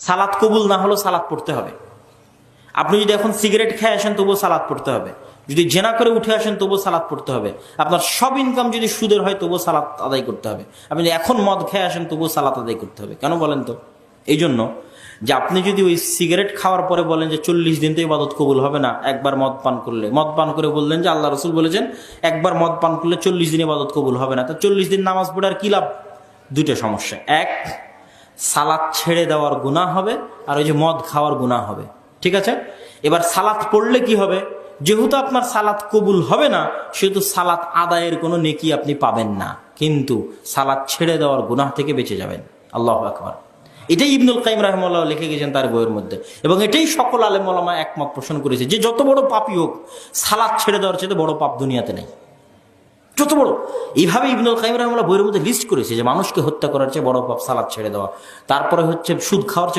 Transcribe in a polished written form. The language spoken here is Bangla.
সালাত কবুল না হলেও সালাত পড়তে হবে। আপনি যদি এখন সিগারেট খেয়ে আসেন তবুও সালাত পড়তে হবে, যদি জেনা করে উঠে আসেন তবুও সালাত পড়তে হবে, আপনার সব ইনকাম যদি সুদের হয় তবুও সালাত আদায় করতে হবে। আপনি এখন মদ খেয়ে আসেন তবুও সালাত আদায় করতে হবে। কেন বলেন তো? এই জন্য যে আপনি যদি ওই সিগারেট খাওয়ার পরে বলেন যে 40 দিন তো ইবাদত কবুল হবে না, একবার মদ পান করলে, মদ পান করে বললেন যে আল্লাহ রসুল বলেছেন একবার মদ পান করলে 40 দিন ইবাদত কবুল হবে না, তা 40 দিন নামাজ পড়ে আর কি লাভ? দুইটা সমস্যা, এক সালাত ছেড়ে দেওয়ার গুনাহ হবে, আর ওই যে মদ খাওয়ার গুনাহ হবে। ঠিক আছে, এবার সালাত পড়লে কি হবে? যেহেতু আপনার সালাত কবুল হবে না, সেহেতু সালাত আদায়ের কোনো নেকি আপনি পাবেন না, কিন্তু সালাত ছেড়ে দেওয়ার গুনাহ থেকে বেঁচে যাবেন। আল্লাহু আকবার। এটাই ইবনুল কাইয়িম রাহিমাহুল্লাহ লিখে গেছেন তার বইয়ের মধ্যে, এবং এটাই সকল আলেম ওলামা একমত পোষণ করেছে যে যত বড় পাপী হোক, সালাত ছেড়ে দেওয়ার চেয়ে বড় পাপ দুনিয়াতে নেই, যত বড়। এইভাবে ইবনুল কাইয়িম রাহিমাহুল্লাহ বইয়ের মধ্যে লিস্ট করেছে যে মানুষকে হত্যা করার চেয়ে বড় পাপ সালাত ছেড়ে দেওয়া। তারপরে হচ্ছে সুদ খাওয়ার চেয়ে